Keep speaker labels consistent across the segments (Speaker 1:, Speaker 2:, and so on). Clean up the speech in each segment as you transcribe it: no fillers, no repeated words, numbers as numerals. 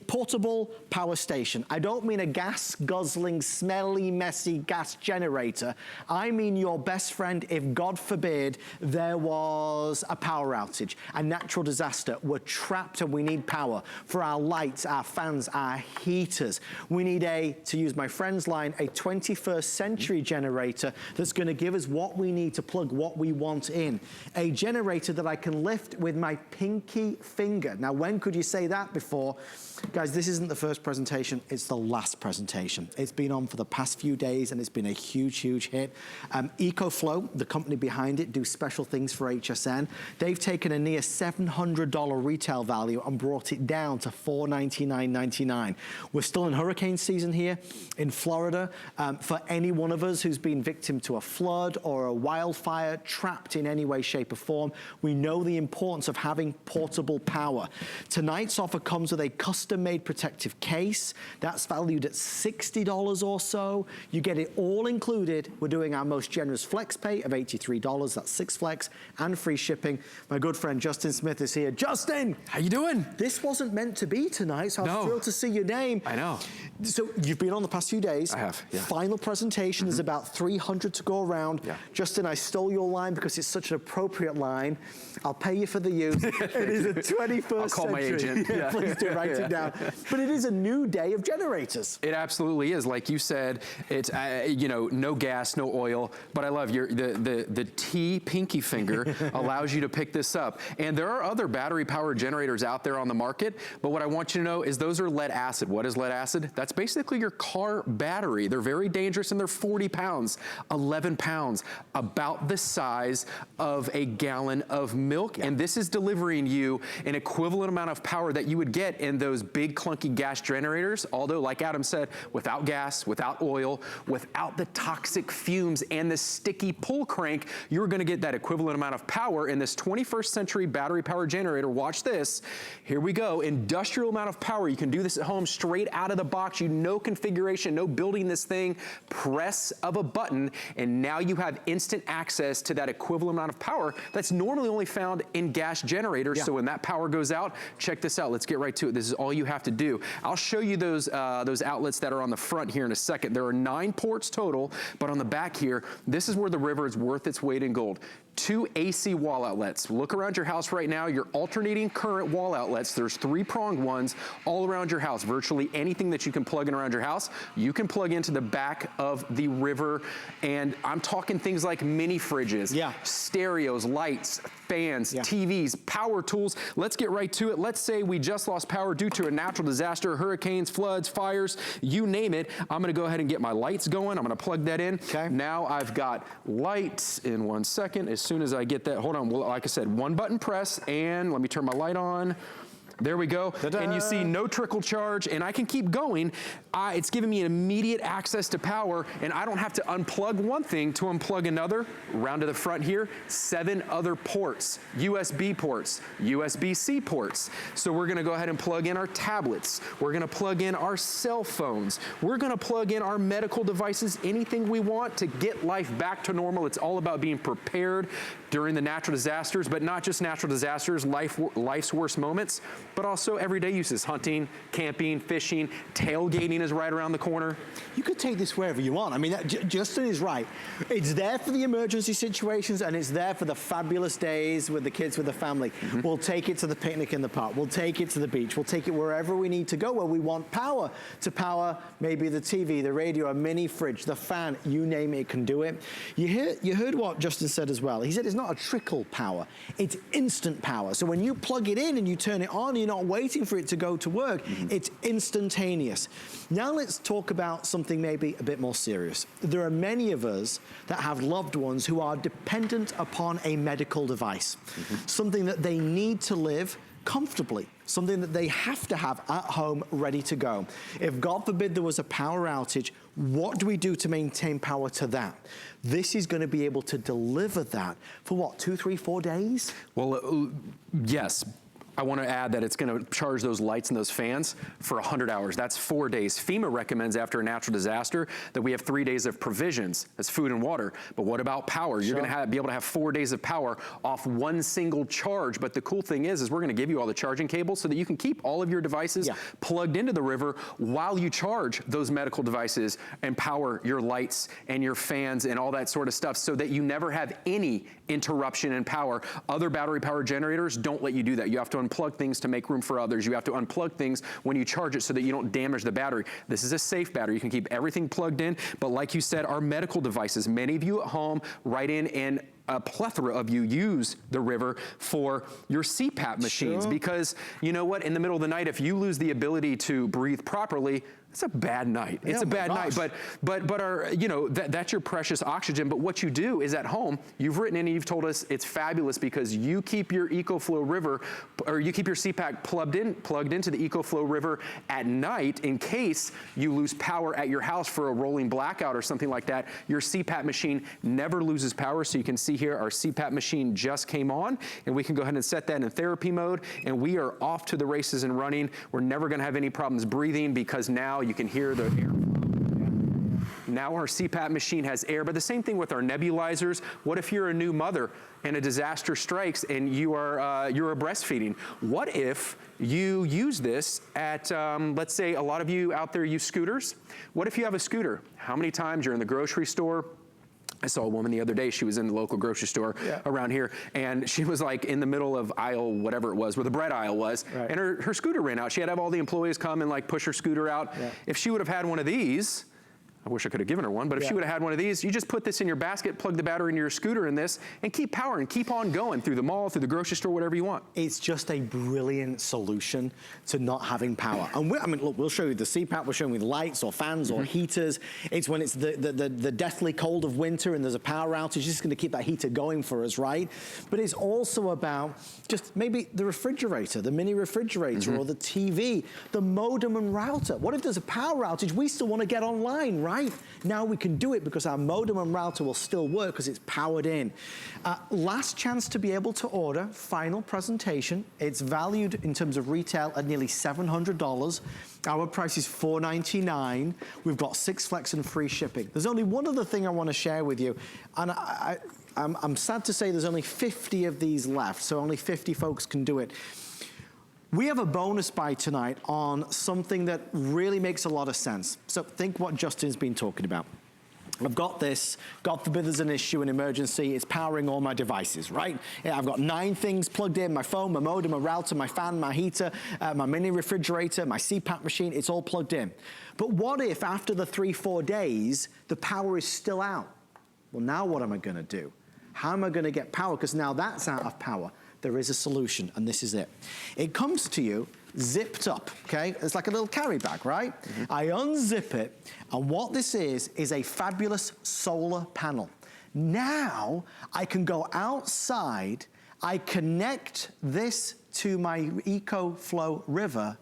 Speaker 1: Portable power station. I don't mean a gas-guzzling, smelly, messy gas generator. I mean your best friend if, God forbid, there was a power outage, a natural disaster. We're trapped and we need power for our lights, our fans, our heaters. We need to use my friend's line, a 21st century generator that's going to give us what we need to plug what we want in. A generator that I can lift with my pinky finger. Now, when could you say that before? Guys, this isn't the first presentation, it's the last presentation. It's been on for the past few days and it's been a huge, huge hit. EcoFlow, the company behind it, do special things for HSN. They've taken a near $700 retail value and brought it down to $499.99. We're still in hurricane season here in Florida. For any one of us who's been victim to a flood or a wildfire, trapped in any way, shape or form, we know the importance of having portable power. Tonight's offer comes with a custom-made protective case. That's valued at $60 or so. You get it all included. We're doing our most generous flex pay of $83. That's 6 flex and free shipping. My good friend Justin Smith is here. Justin!
Speaker 2: How you doing?
Speaker 1: This wasn't meant to be tonight, so I'm thrilled to see your name.
Speaker 2: I know.
Speaker 1: So you've been on the past few days.
Speaker 2: I have, yeah.
Speaker 1: Final presentation is about 300 to go around. Yeah. Justin, I stole your line because it's such an appropriate line. I'll pay you for the use. It is a 21st
Speaker 2: I'll call
Speaker 1: century.
Speaker 2: my agent.
Speaker 1: Yeah, please do, write it down. But it is a new day of generators.
Speaker 2: It absolutely is. Like you said, it's, you know, no gas, no oil, but I love the T pinky finger allows you to pick this up. And there are other battery powered generators out there on the market, but what I want you to know is those are lead acid. What is lead acid? That's basically your car battery. They're very dangerous and they're 40 pounds, 11 pounds, about the size of a gallon of milk. Yeah. And this is delivering you an equivalent amount of power that you would get in those big clunky gas generators. Although, like Adam said, without gas, without oil, without the toxic fumes and the sticky pull crank, you're gonna get that equivalent amount of power in this 21st century battery powered generator. Watch this. Here we go. Industrial amount of power. You can do this at home straight out of the box. You no configuration, no building this thing, press of a button, and now you have instant access to that equivalent amount of power that's normally only found in gas generators. Yeah. So when that power goes out, check this out. Let's get right to it. This is all you have to do. I'll show you those outlets that are on the front here in a second. There are 9 ports total, but on the back here, this is where the river is worth its weight in gold. 2 AC wall outlets. Look around your house right now, your alternating current wall outlets. There's 3-pronged ones all around your house. Virtually anything that you can plug in around your house, you can plug into the back of the river. And I'm talking things like mini fridges, yeah, stereos, lights, fans, yeah, TVs, power tools. Let's get right to it. Let's say we just lost power due to a natural disaster, hurricanes, floods, fires, you name it. I'm gonna go ahead and get my lights going. I'm gonna plug that in. Okay. Now I've got lights in 1 second. As soon as I get that, hold on, well, like I said, 1 button press, and let me turn my light on. There we go. And you see no trickle charge, and I can keep going. It's giving me immediate access to power, and I don't have to unplug one thing to unplug another. Round to the front here, 7 other ports, USB ports, USB-C ports. So we're gonna go ahead and plug in our tablets. We're gonna plug in our cell phones. We're gonna plug in our medical devices, anything we want to get life back to normal. It's all about being prepared during the natural disasters, but not just natural disasters, life's worst moments, but also everyday uses, hunting, camping, fishing, tailgating is right around the corner.
Speaker 1: You could take this wherever you want. I mean, Justin is right. It's there for the emergency situations and it's there for the fabulous days with the kids, with the family. Mm-hmm. We'll take it to the picnic in the park. We'll take it to the beach. We'll take it wherever we need to go, where we want power to power maybe the TV, the radio, a mini fridge, the fan, you name it, it can do it. You heard what Justin said as well. He said it's not a trickle power, it's instant power. So when you plug it in and you turn it on, you're not waiting for it to go to work. Mm-hmm. It's instantaneous. Now let's talk about something maybe a bit more serious. There are many of us that have loved ones who are dependent upon a medical device, mm-hmm, something that they need to live comfortably, something that they have to have at home ready to go. If God forbid there was a power outage, what do we do to maintain power to that? This is going to be able to deliver that for what, 2, 3, 4 days?
Speaker 2: Well, yes. I want to add that it's going to charge those lights and those fans for 100 hours. That's 4 days. FEMA recommends after a natural disaster that we have 3 days of provisions. That's food and water. But what about power? You're going to be able to have 4 days of power off one single charge. But the cool thing is we're going to give you all the charging cables so that you can keep all of your devices plugged into the river while you charge those medical devices and power your lights and your fans and all that sort of stuff, so that you never have any interruption in power. Other battery power generators don't let you do that. You have to unplug things to make room for others. You have to unplug things when you charge it so that you don't damage the battery. This is a safe battery. You can keep everything plugged in, but like you said, our medical devices, many of you at home write in and a plethora of you use the river for your CPAP machines, because you know what, in the middle of the night, if you lose the ability to breathe properly, it's a bad night. It's a bad night, but our, you know, that's your precious oxygen. But what you do is at home, you've written in and you've told us it's fabulous because you keep your EcoFlow river, or you keep your CPAP plugged into the EcoFlow river at night in case you lose power at your house for a rolling blackout or something like that. Your CPAP machine never loses power. So you can see here, our CPAP machine just came on, and we can go ahead and set that in therapy mode, and we are off to the races and running. We're never gonna have any problems breathing because now you can hear the air. Now our CPAP machine has air, but the same thing with our nebulizers. What if you're a new mother and a disaster strikes and you're breastfeeding? What if you use this at, let's say a lot of you out there use scooters. What if you have a scooter? How many times you're in the grocery store? I saw a woman the other day, she was in the local grocery store around here, and she was like in the middle of aisle, whatever it was, where the bread aisle was, and her scooter ran out. She had to have all the employees come and like push her scooter out. If she would have had one of these, I wish I could have given her one, but if she would have had one of these, you just put this in your basket, plug the battery into your scooter in this, and keep powering, keep on going through the mall, through the grocery store, whatever you want. It's just a brilliant solution to not having power. And I mean, look, we'll show you the CPAP, we'll show you with lights or fans or heaters. It's when it's the deathly cold of winter and there's a power outage, it's just gonna keep that heater going for us, right? But it's also about just maybe the refrigerator, the mini refrigerator or the TV, the modem and router. What if there's a power outage? We still wanna get online, right? Now we can do it because our modem and router will still work because it's powered in. Last chance to be able to order, final presentation. It's valued in terms of retail at nearly $700. Our price is $499. We've got 6 flex and free shipping. There's only one other thing I want to share with you, and I'm sad to say there's only 50 of these left, so only 50 folks can do it. We have a bonus buy tonight on something that really makes a lot of sense. So think what Justin's been talking about. I've got this, God forbid there's an issue, an emergency, it's powering all my devices, right? I've got 9 things plugged in, my phone, my modem, my router, my fan, my heater, my mini refrigerator, my CPAP machine, it's all plugged in. But what if after the 3-4 days, the power is still out? Well, now what am I gonna do? How am I gonna get power? Because now that's out of power. There is a solution, and this is it. It comes to you zipped up, okay? It's like a little carry bag, right? I unzip it, and what this is a fabulous solar panel. Now, I can go outside, I connect this to my EcoFlow river,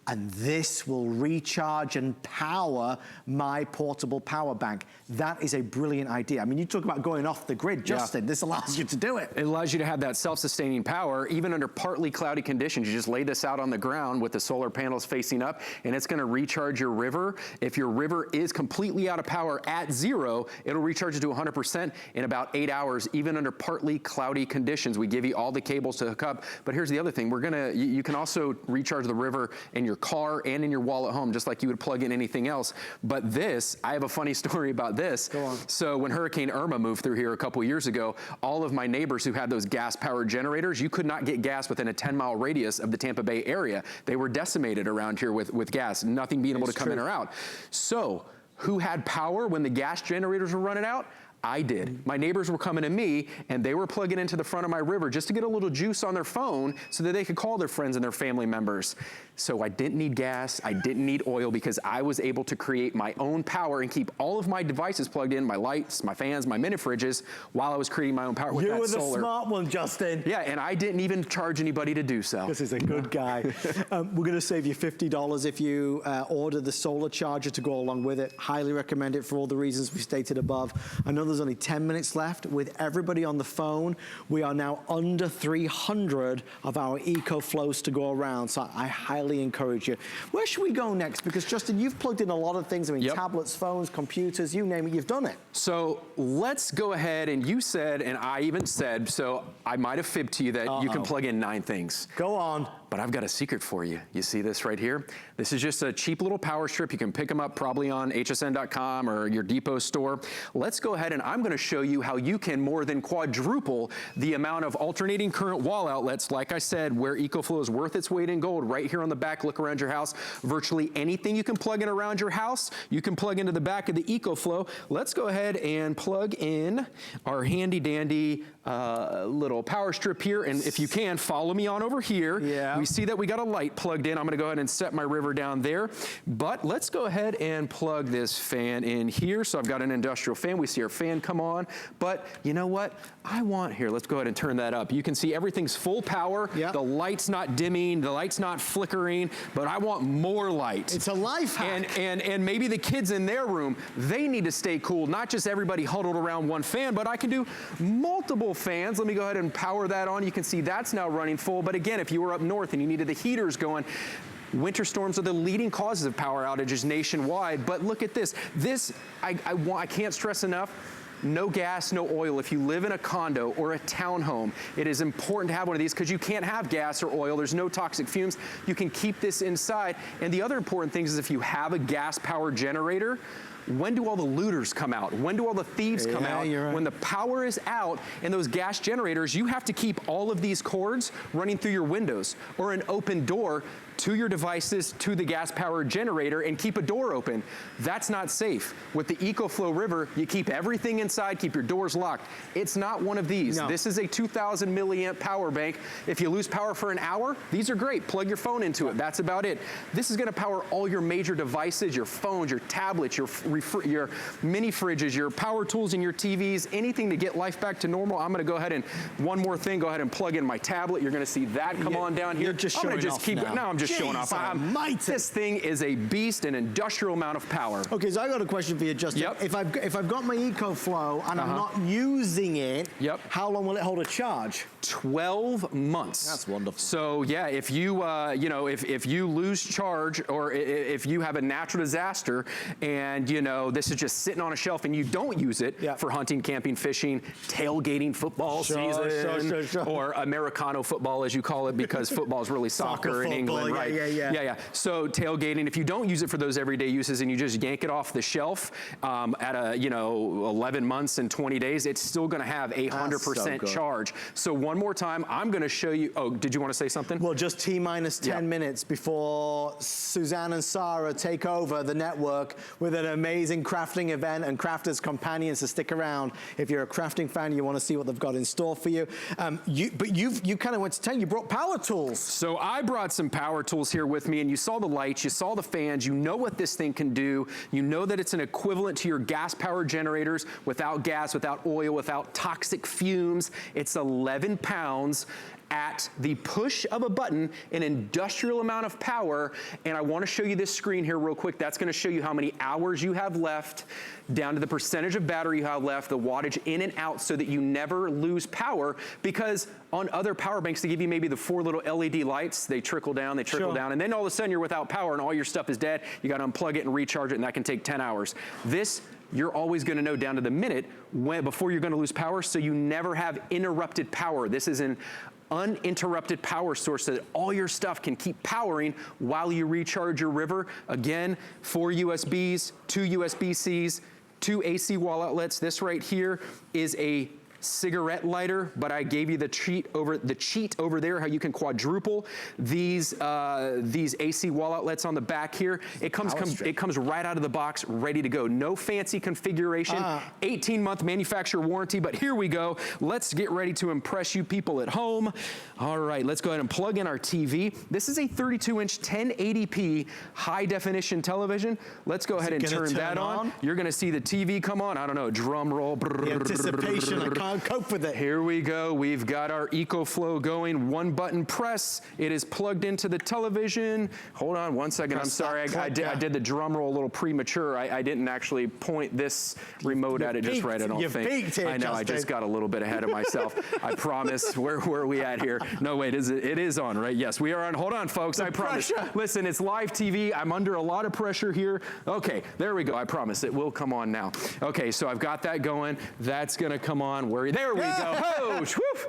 Speaker 2: and this will recharge and power my portable power bank. That is a brilliant idea. I mean, you talk about going off the grid, Justin. This allows you to do it. It allows you to have that self-sustaining power, even under partly cloudy conditions. You just lay this out on the ground with the solar panels facing up, and it's gonna recharge your river. If your river is completely out of power at 0, it'll recharge it to 100% in about 8 hours, even under partly cloudy conditions. We give you all the cables to hook up, but here's the other thing. You can also recharge the river in your car and in your wall at home, just like you would plug in anything else. But this, I have a funny story about this. Go on. So when Hurricane Irma moved through here a couple years ago, all of my neighbors who had those gas-powered generators, you could not get gas within a 10-mile radius of the Tampa Bay area. They were decimated around here with gas, nothing being able to come in or out. So who had power when the gas generators were running out? I did. My neighbors were coming to me, and they were plugging into the front of my river just to get a little juice on their phone so that they could call their friends and their family members. So I didn't need gas, I didn't need oil, because I was able to create my own power and keep all of my devices plugged in, my lights, my fans, my mini fridges, while I was creating my own power with that solar. You were the smart one, Justin. Yeah, and I didn't even charge anybody to do so. This is a good guy. We're gonna save you $50 if you order the solar charger to go along with it. Highly recommend it for all the reasons we stated above. Another
Speaker 1: there's only 10 minutes left. With everybody on the phone, we are now under 300 of our EcoFlows to go around, so I highly encourage you. Where should we go next? Because Justin, you've plugged in a lot of things. I mean, tablets, phones, computers, you name it, you've done it.
Speaker 2: So let's go ahead, and you said, and I even said, so I might have fibbed to you that you can plug in 9 things.
Speaker 1: Go on.
Speaker 2: But I've got a secret for you. You see this right here? This is just a cheap little power strip. You can pick them up probably on hsn.com or your depot store. Let's go ahead and I'm gonna show you how you can more than quadruple the amount of alternating current wall outlets, like I said, where EcoFlow is worth its weight in gold. Right here on the back, look around your house. Virtually anything you can plug in around your house, you can plug into the back of the EcoFlow. Let's go ahead and plug in our handy dandy little power strip here. And if you can, follow me on over here.
Speaker 1: Yeah.
Speaker 2: We see that we got a light plugged in. I'm gonna go ahead and set my river down there. But let's go ahead and plug this fan in here. So I've got an industrial fan. We see our fan come on. But you know what? I want here, let's go ahead and turn that up. You can see everything's full power.
Speaker 1: Yep.
Speaker 2: The light's not dimming, the light's not flickering, but I want more light.
Speaker 1: It's a life hack.
Speaker 2: And maybe the kids in their room, they need to stay cool, not just everybody huddled around one fan, but I can do multiple fans. Let me go ahead and power that on. You can see that's now running full. But again, if you were up north and you needed the heaters going, winter storms are the leading causes of power outages nationwide. But look at this. This, I can't stress enough. No gas, no oil. If you live in a condo or a townhome, it is important to have one of these because you can't have gas or oil. There's no toxic fumes. You can keep this inside. And the other important thing is if you have a gas-powered generator, when do all the looters come out? When do all the thieves come out?
Speaker 1: Right.
Speaker 2: When the power is out in those gas generators, you have to keep all of these cords running through your windows or an open door to your devices, to the gas-powered generator, and keep a door open. That's not safe. With the EcoFlow River, you keep everything inside, keep your doors locked. It's not one of these.
Speaker 1: No.
Speaker 2: This is a 2,000 milliamp power bank. If you lose power for an hour, these are great. Plug your phone into it. That's about it. This is gonna power all your major devices, your phones, your tablets, your mini fridges, your power tools, and your TVs, anything to get life back to normal. I'm gonna go ahead and, one more thing, go ahead and plug in my tablet. You're gonna see that come on down here.
Speaker 1: You're just showing off now.
Speaker 2: No, I'm just showing off. This thing is a beast, an industrial amount of power.
Speaker 1: Okay, so I got a question for you, Justin.
Speaker 2: Yep.
Speaker 1: If I've got my EcoFlow and I'm not using it,
Speaker 2: Yep.
Speaker 1: how long will it hold a charge?
Speaker 2: 12 months.
Speaker 1: That's wonderful.
Speaker 2: So yeah, if you if you lose charge or if you have a natural disaster and this is just sitting on a shelf and you don't use it for hunting, camping, fishing, tailgating football season, or Americano football as you call it, because football is really soccer in England, right? Yeah. So tailgating, if you don't use it for those everyday uses and you just yank it off the shelf at 11 months and 20 days, it's still going to have 100% charge. So one more time, I'm going to show you. Oh, did you want to say something?
Speaker 1: Well, just T-minus 10 minutes before Suzanne and Sarah take over the network with an amazing crafting event and Crafters Companions to stick around. If you're a crafting fan, you want to see what they've got in store for you. But you kind of went to town. You brought power tools.
Speaker 2: So I brought some power tools here with me, and you saw the lights, you saw the fans, you know what this thing can do. You know that it's an equivalent to your gas-powered generators without gas, without oil, without toxic fumes. It's 11 pounds at the push of a button, an industrial amount of power. And I want to show you this screen here real quick. That's going to show you how many hours you have left, down to the percentage of battery you have left, the wattage in and out, so that you never lose power. Because on other power banks, they give you maybe the 4 little LED lights. They trickle down, and then all of a sudden you're without power and all your stuff is dead. You got to unplug it and recharge it, and that can take 10 hours. This, you're always going to know down to the minute before you're going to lose power, so you never have interrupted power. This is an uninterrupted power source so that all your stuff can keep powering while you recharge your river. Again, 4 USBs, 2 USB-Cs, 2 AC wall outlets. This right here is a cigarette lighter, but I gave you the cheat over there, how you can quadruple these AC wall outlets on the back here. It comes right out of the box, ready to go. No fancy configuration, 18-month manufacturer warranty, but here we go. Let's get ready to impress you people at home. All right, let's go ahead and plug in our TV. This is a 32-inch 1080p high-definition television. Let's go ahead and turn that on. You're gonna see the TV come on. I don't know, drum roll.
Speaker 1: The anticipation, can't cope with it.
Speaker 2: Here we go. We've got our EcoFlow going. One button press. It is plugged into the television. Hold on one second. I'm sorry. I did the drum roll a little premature. I didn't actually point this remote at it just right, I don't think.
Speaker 1: Peaked here,
Speaker 2: I know.
Speaker 1: Justin.
Speaker 2: I just got a little bit ahead of myself. I promise. Where are we at here? No, wait. It is on, right? Yes, we are on. Hold on, folks. I promise. Listen, it's live TV. I'm under a lot of pressure here. Okay, there we go. I promise. It will come on now. Okay, so I've got that going. That's going to come on. There we go. Oh,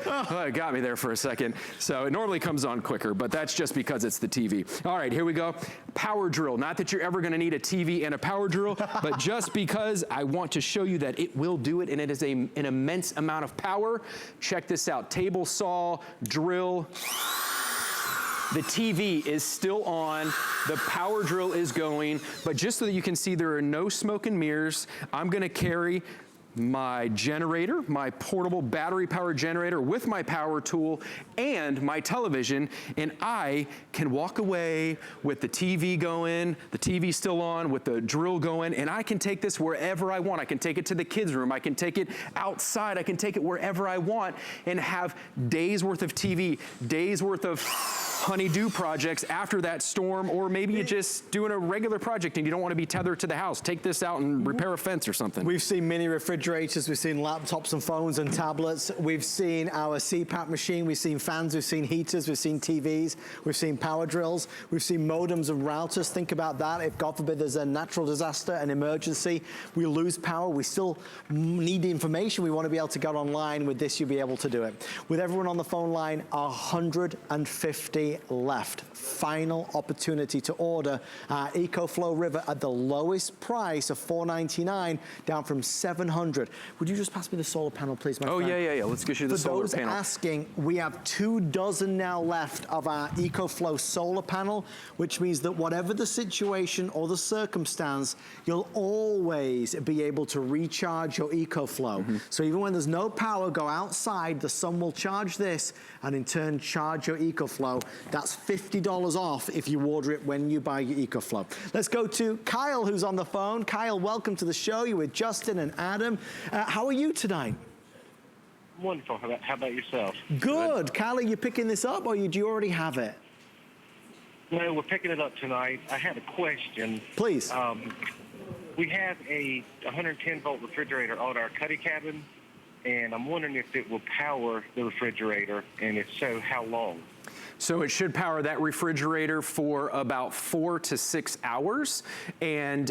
Speaker 2: oh, it got me there for a second. So it normally comes on quicker, but that's just because it's the TV. All right, here we go. Power drill. Not that you're ever going to need a TV and a power drill, but just because I want to show you that it will do it, and it is an immense amount of power. Check this out. Table saw, drill. The TV is still on, the power drill is going, but just so that you can see there are no smoke and mirrors, I'm gonna carry my generator, my portable battery-powered generator with my power tool and my television, and I can walk away with the TV going, the TV still on, with the drill going, and I can take this wherever I want. I can take it to the kids' room, I can take it outside, I can take it wherever I want and have days worth of TV, days worth of honey-do projects after that storm, or maybe you're just doing a regular project and you don't want to be tethered to the house. Take this out and repair a fence or something.
Speaker 1: We've seen mini refrigerators, we've seen laptops and phones and tablets, we've seen our CPAP machine, we've seen fans, we've seen heaters, we've seen TVs, we've seen power drills, we've seen modems and routers. Think about that. If God forbid there's a natural disaster, an emergency, we lose power, we still need the information. We want to be able to get online. With this, you'll be able to do it. With everyone on the phone line, 150 left. Final opportunity to order EcoFlow River at the lowest price of $499, down from $700. Would you just pass me the solar panel, please, my friend?
Speaker 2: Oh, yeah. Let's get you the solar panel.
Speaker 1: For those asking, we have 24 now left of our EcoFlow solar panel, which means that whatever the situation or the circumstance, you'll always be able to recharge your EcoFlow. So even when there's no power, go outside, the sun will charge this, and in turn charge your EcoFlow. That's $50 off if you order it when you buy your EcoFlow. Let's go to Kyle, who's on the phone. Kyle, welcome to the show. You're with Justin and Adam. How are you tonight?
Speaker 3: Wonderful. How about yourself?
Speaker 1: Good. Kyle, are you picking this up, or do you already have it?
Speaker 3: No, we're picking it up tonight. I had a question.
Speaker 1: Please.
Speaker 3: We have a 110-volt refrigerator on our cuddy cabin, and I'm wondering if it will power the refrigerator, and if so, how long?
Speaker 2: So it should power that refrigerator for about 4 to 6 hours. And,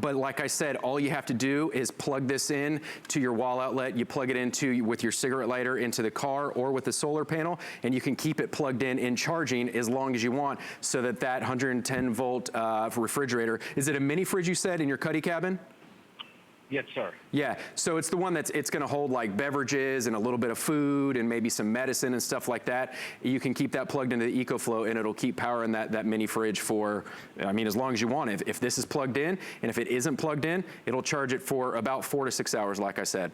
Speaker 2: but like I said, all you have to do is plug this in to your wall outlet. You plug it into, with your cigarette lighter, into the car or with the solar panel, and you can keep it plugged in charging as long as you want, so that 110 volt refrigerator, is it a mini fridge you said in your cuddy cabin?
Speaker 3: Yes, sir.
Speaker 2: Yeah, so it's the one it's gonna hold like beverages and a little bit of food and maybe some medicine and stuff like that. You can keep that plugged into the EcoFlow, and it'll keep powering that mini fridge for, I mean, as long as you want. If this is plugged in, and if it isn't plugged in, it'll charge it for about 4 to 6 hours, like I said.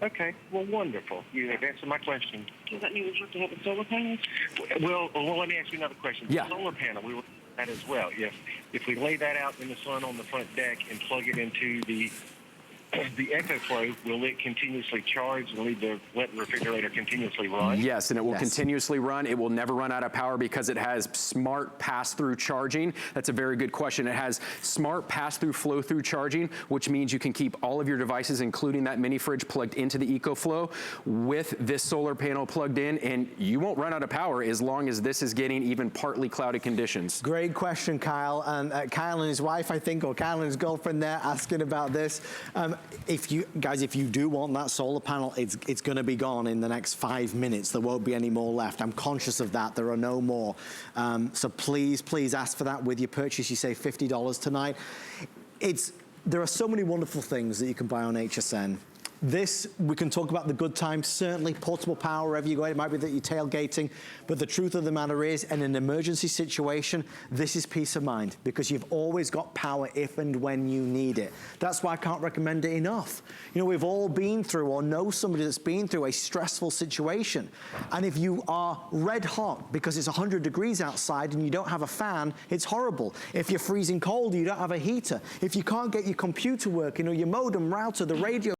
Speaker 3: Okay, well, wonderful. You have answered my question.
Speaker 4: Does that mean we have to have a solar panel?
Speaker 3: Well, let me ask you another question.
Speaker 2: Yeah.
Speaker 3: The solar panel, we will that as well. If we lay that out in the sun on the front deck and plug it into the EcoFlow, will it continuously charge and let the refrigerator continuously run?
Speaker 2: Yes, and it will continuously run. It will never run out of power because it has smart pass-through charging. That's a very good question. It has smart pass-through flow-through charging, which means you can keep all of your devices, including that mini fridge, plugged into the EcoFlow with this solar panel plugged in, and you won't run out of power as long as this is getting even partly clouded conditions.
Speaker 1: Great question, Kyle. And Kyle and his wife, I think, or Kyle and his girlfriend there, asking about this. If you do want that solar panel, it's going to be gone in the next 5 minutes. There won't be any more left. I'm conscious of that. There are no more. So please ask for that with your purchase. You save $50 tonight. There are so many wonderful things that you can buy on HSN. This, we can talk about the good times, certainly portable power wherever you go. It might be that you're tailgating, but the truth of the matter is, in an emergency situation, this is peace of mind, because you've always got power if and when you need it. That's why I can't recommend it enough. You know, we've all been through or know somebody that's been through a stressful situation. And if you are red hot because it's 100 degrees outside and you don't have a fan, it's horrible. If you're freezing cold, you don't have a heater. If you can't get your computer working or your modem, router, the radio